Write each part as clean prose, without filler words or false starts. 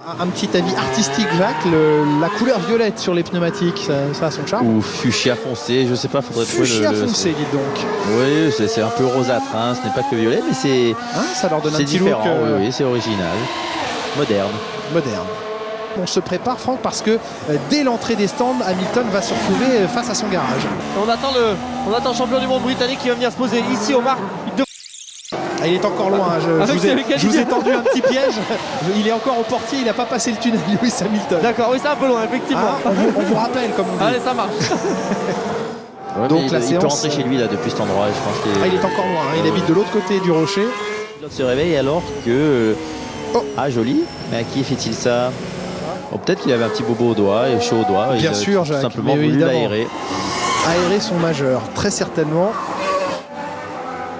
Un petit avis artistique, Jacques, la couleur violette sur les pneumatiques, ça a son charme. Ou fuchsia foncé, je sais pas, faudrait trouver fuchsia foncé, dites donc. Oui, c'est un peu rosâtre, hein. Ce n'est pas que violet, mais c'est ça leur donne un petit différent, look. oui, c'est original, moderne. On se prépare, Franck, parce que dès l'entrée des stands, Hamilton va se retrouver face à son garage. On attend le champion du monde britannique qui va venir se poser ici au marc. Il est encore loin, je vous ai tendu un petit piège. Il est encore au portier, il n'a pas passé le tunnel, Lewis Hamilton. D'accord, oui, c'est un peu loin, effectivement. On vous rappelle, comme on dit. Allez, ça marche. Ouais, donc il peut rentrer chez lui là depuis cet endroit, je pense qu'il il est encore loin, il habite de l'autre côté du rocher. Il se réveille alors que... Ah, joli, mais à qui fait-il ça? Peut-être qu'il avait un petit bobo au doigt et chaud au doigt. Bien sûr, Jacques, tout simplement voulu l'aérer. Aérer son majeur, très certainement.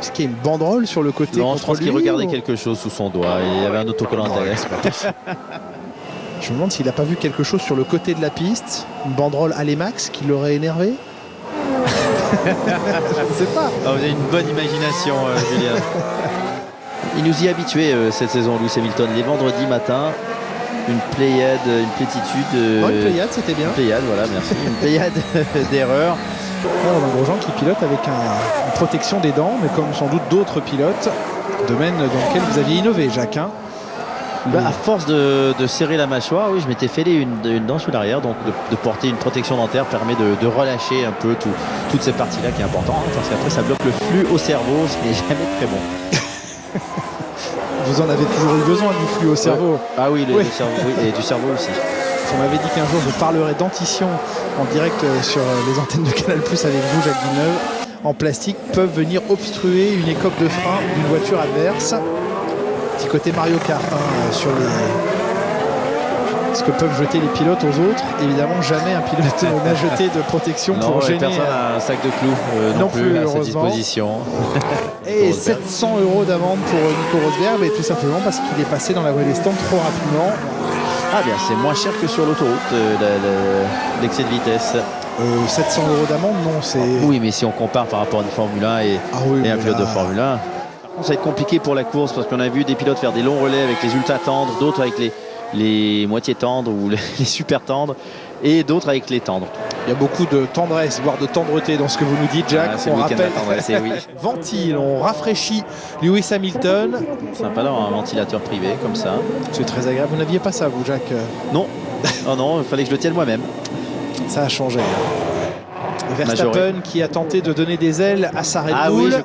Est-ce qu'il y a une banderole sur le côté? Non, je pense qu'il regardait quelque chose sous son doigt. Il y avait un autocollant intérieur. Je me demande s'il n'a pas vu quelque chose sur le côté de la piste. Une banderole Alemax qui l'aurait énervé. Je ne sais pas. Vous avez une bonne imagination, Julien. Il nous y est habitué cette saison, Lewis Hamilton. Les vendredis matins, une pléiade, une plétitude. Une pléiade, c'était bien. Une pléiade, voilà, merci. Une pléiade d'erreurs. Romain Grosjean qui pilote avec une protection des dents, mais comme sans doute d'autres pilotes, domaine dans lequel vous aviez innové, Jacques. À force de serrer la mâchoire, oui, je m'étais fêlé une dent sous l'arrière, donc de porter une protection dentaire permet de relâcher un peu toute cette partie-là qui est importante, parce qu'après ça bloque le flux au cerveau, ce qui n'est jamais très bon. Vous en avez toujours eu besoin du flux au cerveau. Ah oui, le cerveau, oui, et du cerveau aussi. On m'avait dit qu'un jour je parlerai dentition en direct sur les antennes de Canal+ avec vous, Jacques Villeneuve. En plastique peuvent venir obstruer une écope de frein d'une voiture adverse. Petit côté Mario Kart sur ce que peuvent jeter les pilotes aux autres. Évidemment, jamais un pilote n'a jeté de protection pour gêner. Personne n'a un sac de clous non plus à sa disposition. Et 700 € d'amende pour Nico Rosberg, mais tout simplement parce qu'il est passé dans la voie des stands trop rapidement. Ah bien, c'est moins cher que sur l'autoroute, l'excès de vitesse. 700 € d'amende, non, c'est... Oui, mais si on compare par rapport à une Formule 1 et un pilote de Formule 1, par contre, ça va être compliqué pour la course parce qu'on a vu des pilotes faire des longs relais avec les ultra tendres, d'autres avec les moitiés tendres ou les super tendres et d'autres avec les tendres. Il y a beaucoup de tendresse, voire de tendreté dans ce que vous nous dites, Jacques. On rappelle, oui. Ventile, on rafraîchit Lewis Hamilton. Sympa d'avoir un ventilateur privé comme ça. C'est très agréable. Vous n'aviez pas ça, vous, Jacques? Non. Oh non, il fallait que je le tienne moi-même. Ça a changé. Verstappen qui a tenté de donner des ailes à sa Red Bull. Oui,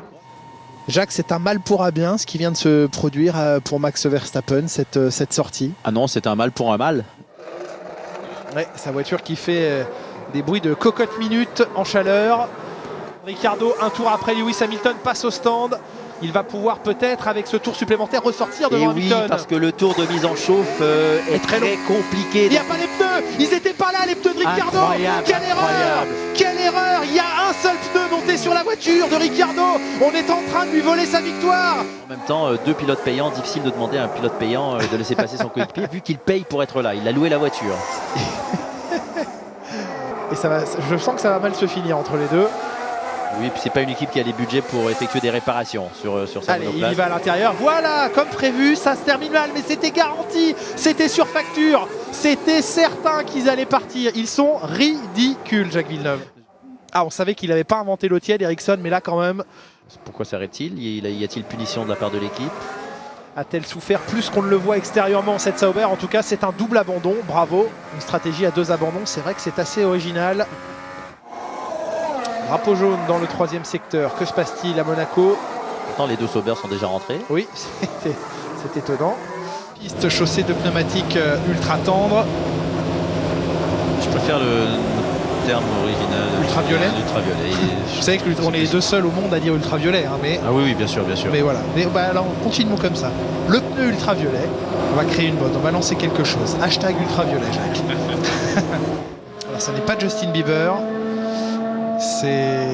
Jacques, c'est un mal pour un bien ce qui vient de se produire pour Max Verstappen, cette sortie. Ah non, c'est un mal pour un mal. Ouais, sa voiture qui fait des bruits de cocotte minute en chaleur. Ricciardo, un tour après Lewis Hamilton, passe au stand. Il va pouvoir peut-être, avec ce tour supplémentaire, ressortir devant Hamilton. Oui, parce que le tour de mise en chauffe est très compliqué. Il n'y a pas les pneus. Ils n'étaient pas là, les pneus de Ricciardo. Quelle erreur! Quelle erreur! Il y a un seul pneu monté sur la voiture de Ricciardo. On est en train de lui voler sa victoire. En même temps, deux pilotes payants, difficile de demander à un pilote payant de laisser passer son coéquipier, vu qu'il paye pour être là. Il a loué la voiture. Et je sens que ça va mal se finir entre les deux. Oui, puis c'est pas une équipe qui a les budgets pour effectuer des réparations sur sa monoplace. Il y va à l'intérieur. Voilà, comme prévu, ça se termine mal, mais c'était garanti. C'était sur facture. C'était certain qu'ils allaient partir. Ils sont ridicules, Jacques Villeneuve. Ah, on savait qu'il n'avait pas inventé l'eau tiède, Ericsson, mais là quand même. Pourquoi s'arrête-t-il? Y a-t-il punition de la part de l'équipe? A-t-elle souffert plus qu'on ne le voit extérieurement cette Sauber? En tout cas, c'est un double abandon. Bravo. Une stratégie à 2 abandons. C'est vrai que c'est assez original. Drapeau jaune dans le 3e secteur. Que se passe-t-il à Monaco? Pourtant, les deux Sauber sont déjà rentrés. Oui, c'est étonnant. Piste chaussée de pneumatiques ultra tendre. Je préfère le terme original. Ultraviolet. Ultraviolet. Vous savez qu'on est les deux seuls au monde à dire ultraviolet. Mais... Ah oui, bien sûr, bien sûr. Mais voilà. Mais alors, continuons comme ça. Le pneu ultraviolet. On va créer une mode. On va lancer quelque chose. Hashtag ultraviolet, Jacques. Alors, ça n'est pas Justin Bieber. C'est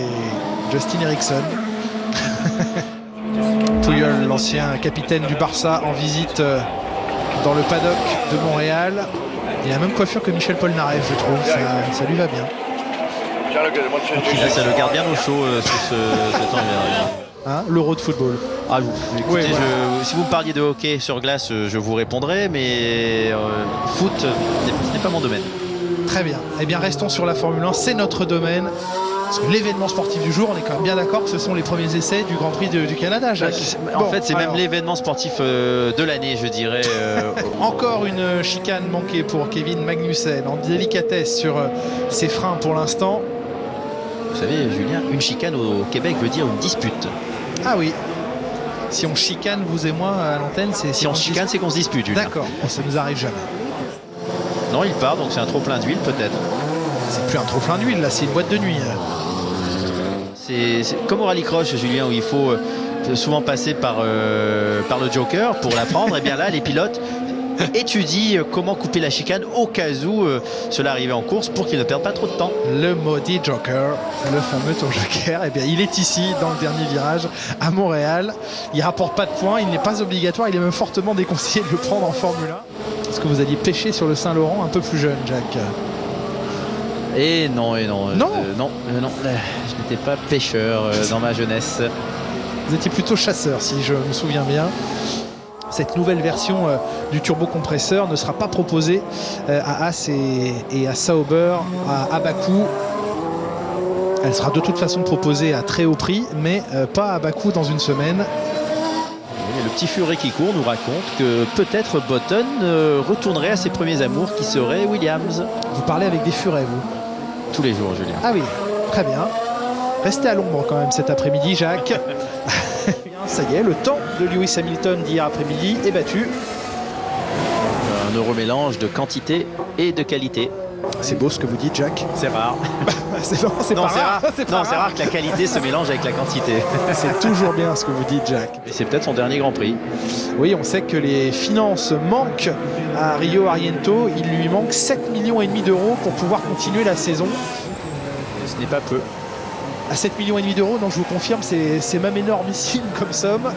Justin Ericsson. Puyol, l'ancien capitaine du Barça, en visite dans le paddock de Montréal. Il a la même coiffure que Michel Polnareff, je trouve. Ça lui va bien. Ça le garde bien au chaud sur ce temps hiver. Hein, l'Euro de football. Ah, écoutez, si vous me parliez de hockey sur glace, je vous répondrai, mais foot, ce n'est pas mon domaine. Très bien. Eh bien, restons sur la Formule 1, c'est notre domaine. Parce que l'événement sportif du jour, on est quand même bien d'accord que ce sont les premiers essais du Grand Prix du Canada, Jacques. En fait, c'est même l'événement sportif de l'année, je dirais. Encore une chicane manquée pour Kevin Magnussen, en délicatesse sur ses freins pour l'instant. Vous savez, Julien, une chicane au Québec veut dire une dispute. Ah oui. Si on chicane, vous et moi, à l'antenne, c'est... Si on chicane, c'est qu'on se dispute, Julien. D'accord, ça nous arrive jamais. Non, il part, donc c'est un trop plein d'huile, peut-être. C'est plus un trop plein d'huile, là, c'est une boîte de nuit. C'est comme au rallycross, Julien, où il faut souvent passer par le Joker pour la prendre. Et bien là, les pilotes étudient comment couper la chicane au cas où cela arrivait en course pour qu'ils ne perdent pas trop de temps. Le maudit Joker, le fameux tour Joker, eh bien, il est ici dans le dernier virage à Montréal. Il rapporte pas de points, il n'est pas obligatoire, il est même fortement déconseillé de le prendre en Formule 1. Est-ce que vous alliez pêcher sur le Saint-Laurent un peu plus jeune, Jacques? Et non, Non, non, je n'étais pas pêcheur dans ma jeunesse. Vous étiez plutôt chasseur, si je me souviens bien. Cette nouvelle version du turbocompresseur ne sera pas proposée à Haas et à Sauber à bas coût. Elle sera de toute façon proposée à très haut prix, mais pas à bas coût dans une semaine. Et le petit furet qui court nous raconte que peut-être Button retournerait à ses premiers amours qui seraient Williams. Vous parlez avec des furets, vous? Tous les jours, Julien. Ah oui, très bien. Restez à l'ombre quand même cet après-midi, Jacques. Ça y est, le temps de Lewis Hamilton d'hier après-midi est battu. Un heureux mélange de quantité et de qualité. C'est beau ce que vous dites, Jacques. C'est rare. C'est rare. C'est rare que la qualité se mélange avec la quantité. C'est toujours bien ce que vous dites, Jacques. Et c'est peut-être son dernier Grand Prix. Oui, on sait que les finances manquent à Rio Ariento. Il lui manque 7,5 millions d'euros pour pouvoir continuer la saison. Ce n'est pas peu. À 7,5 millions d'euros, donc je vous confirme, c'est même énormissime comme somme.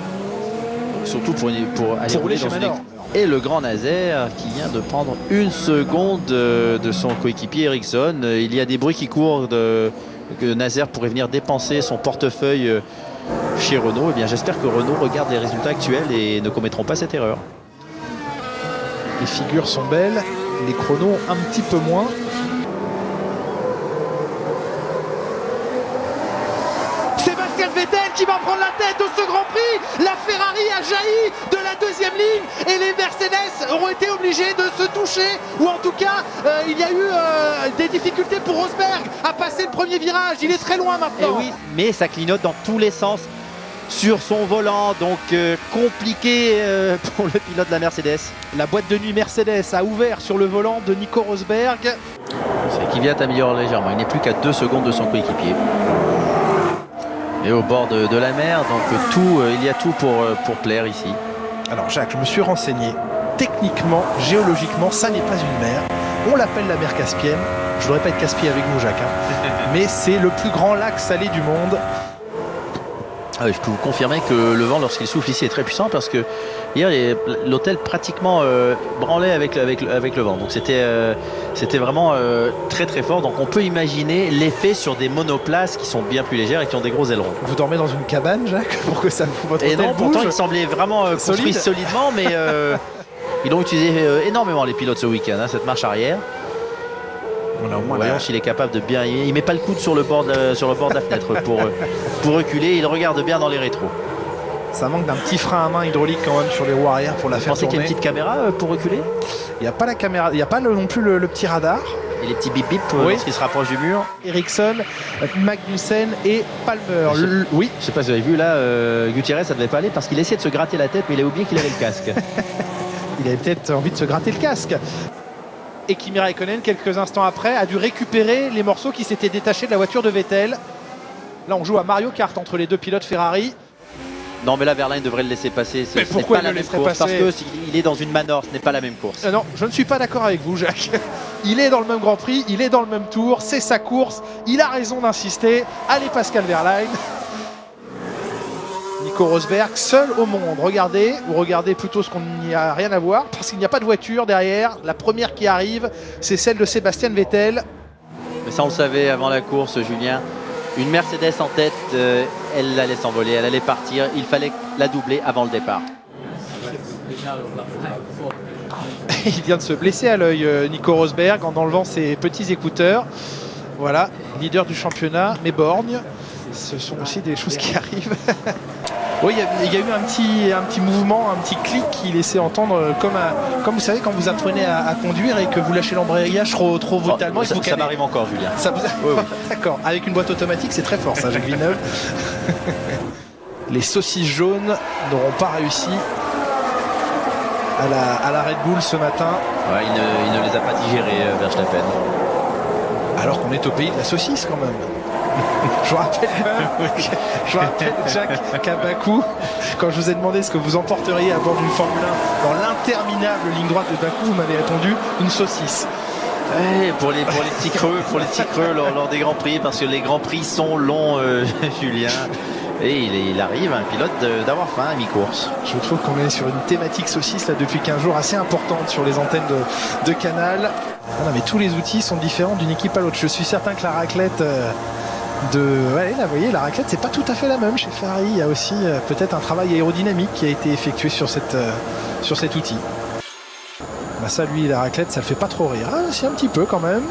Surtout pour aller rouler chez dans Manor. Et le grand Nazaire qui vient de prendre une seconde de son coéquipier Ericsson. Il y a des bruits qui courent que Nazaire pourrait venir dépenser son portefeuille chez Renault. Eh bien, j'espère que Renault regarde les résultats actuels et ne commettront pas cette erreur. Les figures sont belles, les chronos un petit peu moins. Sébastien Vettel qui va prendre la tête de ce Grand Prix. La Ferrari a jailli de la deuxième ligne et les Mercedes auront été obligés de se toucher, ou en tout cas il y a eu des difficultés pour Rosberg à passer le premier virage. Il est très loin maintenant. Et oui, mais ça clignote dans tous les sens sur son volant, donc compliqué pour le pilote de la Mercedes. La boîte de nuit Mercedes a ouvert sur le volant de Nico Rosberg. C'est qui vient améliorer légèrement. Il n'est plus qu'à 2 secondes de son coéquipier. Et au bord de la mer, donc il y a tout pour plaire ici. Alors Jacques, je me suis renseigné. Techniquement, géologiquement, ça n'est pas une mer. On l'appelle la mer Caspienne. Je ne voudrais pas être Caspie avec vous, Jacques. Mais c'est le plus grand lac salé du monde. Ah oui, je peux vous confirmer que le vent, lorsqu'il souffle ici, est très puissant parce que hier, l'hôtel pratiquement branlait avec le vent. Donc c'était vraiment très très fort. Donc on peut imaginer l'effet sur des monoplaces qui sont bien plus légères et qui ont des gros ailerons. Vous dormez dans une cabane, Jacques, pour que ça votre et hôtel non, bouge. pourtant il semblait vraiment construit solidement, mais ils ont utilisé énormément les pilotes ce week-end, cette marche arrière. Voyons s'il est capable de bien. Il met pas le coude sur le bord de la fenêtre pour reculer. Il regarde bien dans les rétros. Ça manque d'un petit frein à main hydraulique quand même sur les roues arrière pour la faire tourner. Vous pensez qu'il y a une petite caméra pour reculer? Il n'y a pas la caméra, il n'y a pas non plus le petit radar. Et les petits bip bip lorsqu'il se rapproche du mur. Ericsson, Magnussen et Palmer. Oui. Je sais pas si vous avez vu là, Gutiérrez ça devait pas aller parce qu'il essayait de se gratter la tête, mais il a oublié qu'il avait le casque. Il avait peut-être envie de se gratter le casque. Et Kimi Raikkonen, quelques instants après, a dû récupérer les morceaux qui s'étaient détachés de la voiture de Vettel. Là, on joue à Mario Kart entre les deux pilotes Ferrari. Non, mais là, Verlaine devrait le laisser passer. Mais pourquoi il le laisserait passer? Parce qu'il est dans une manor, ce n'est pas la même course. Non, je ne suis pas d'accord avec vous, Jacques. Il est dans le même Grand Prix, il est dans le même tour, c'est sa course. Il a raison d'insister. Allez, Pascal Wehrlein. Nico Rosberg, seul au monde. Regardez, ou regardez plutôt ce qu'on n'y a rien à voir, parce qu'il n'y a pas de voiture derrière. La première qui arrive, c'est celle de Sébastien Vettel. Mais ça, on le savait avant la course, Julien. Une Mercedes en tête, elle allait s'envoler, elle allait partir. Il fallait la doubler avant le départ. Il vient de se blesser à l'œil, Nico Rosberg, en enlevant ses petits écouteurs. Voilà, leader du championnat, mais borgne. Ce sont aussi des choses qui arrivent. Oui, il y a eu un petit mouvement, un petit clic qui laissait entendre comme vous savez quand vous apprenez à conduire et que vous lâchez l'embrayage trop brutalement. Ça m'arrive encore, Julien. Oui. D'accord, avec une boîte automatique, c'est très fort ça, Jacques Villeneuve. Les saucisses jaunes n'auront pas réussi à la Red Bull ce matin. Ouais, il ne les a pas digérés, Verstappen. Alors qu'on est au pays de la saucisse quand même. Je vous rappelle, Jacques, qu'à Bakou, quand je vous ai demandé ce que vous emporteriez à bord d'une Formule 1 dans l'interminable ligne droite de Bakou, vous m'avez répondu une saucisse. Ouais, pour les petits creux lors des Grands Prix, parce que les Grands Prix sont longs, Julien. Et il arrive, un pilote, d'avoir faim à mi-course. Je trouve qu'on est sur une thématique saucisse là, depuis 15 jours assez importante sur les antennes de Canal. Non, mais tous les outils sont différents d'une équipe à l'autre. Je suis certain que la raclette ouais, là, vous voyez, la raclette, c'est pas tout à fait la même chez Ferrari. Il y a aussi peut-être un travail aérodynamique qui a été effectué sur cet outil. Bah ça, lui, la raclette, ça le fait pas trop rire. Ah, c'est un petit peu quand même.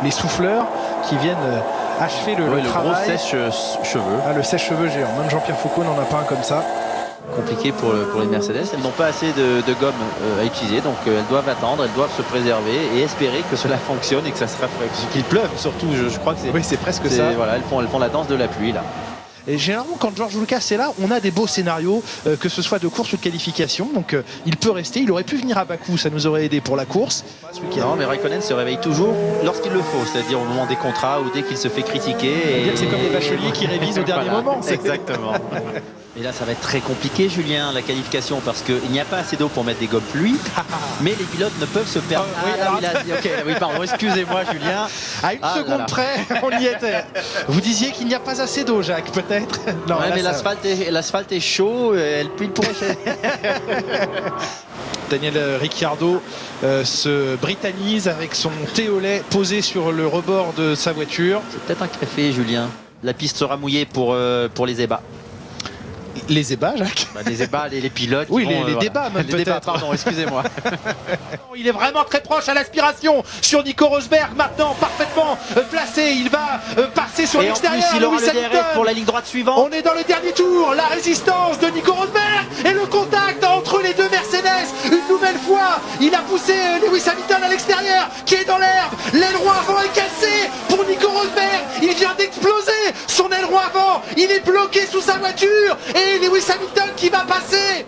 Les souffleurs qui viennent achever le travail. Le gros sèche-cheveux. Ah, le sèche-cheveux géant. Même Jean-Pierre Foucault n'en a pas un comme ça. Compliqué pour les Mercedes. Elles n'ont pas assez de gomme à utiliser, donc elles doivent attendre, elles doivent se préserver et espérer que cela fonctionne et que ça sera qu'il pleuve surtout. Je crois que c'est. Oui, c'est presque ça. Voilà, elles font la danse de la pluie là. Et généralement, quand George Lucas est là, on a des beaux scénarios, que ce soit de course ou de qualification. Donc, il peut rester. Il aurait pu venir à Bakou, ça nous aurait aidé pour la course. Non, mais Raikkonen se réveille toujours lorsqu'il le faut, c'est-à-dire au moment des contrats ou dès qu'il se fait critiquer. C'est comme les bacheliers qui révisent au dernier moment. Exactement. Et là, ça va être très compliqué, Julien, la qualification, parce qu'il n'y a pas assez d'eau pour mettre des gommes pluie, mais les pilotes ne peuvent se perdre. Pardon, excusez-moi, Julien. À une seconde près, on y était. Vous disiez qu'il n'y a pas assez d'eau, Jacques, peut-être. Non, ouais, mais l'asphalte est chaud, il pourrait faire. Daniel Ricciardo se britanise avec son thé au lait posé sur le rebord de sa voiture. C'est peut-être un café, Julien. La piste sera mouillée pour les ébats. Les ébats, Jacques? Les ébats, les pilotes. Oui, les débats même peut-être. Pardon, excusez-moi. Il est vraiment très proche à l'aspiration sur Nico Rosberg. Maintenant, parfaitement placé. Il va passer sur l'extérieur. Et en plus, il aura le DRS pour la ligne droite suivante. On est dans le dernier tour. La résistance de Nico Rosberg et le contact entre les deux Mercedes. Une nouvelle fois, il a poussé Lewis Hamilton à l'extérieur qui est dans l'herbe. L'aileron avant est cassé pour Nico Rosberg. Il vient d'exploser son aileron avant. Il est bloqué sous sa voiture. Et Lewis Hamilton qui va passer.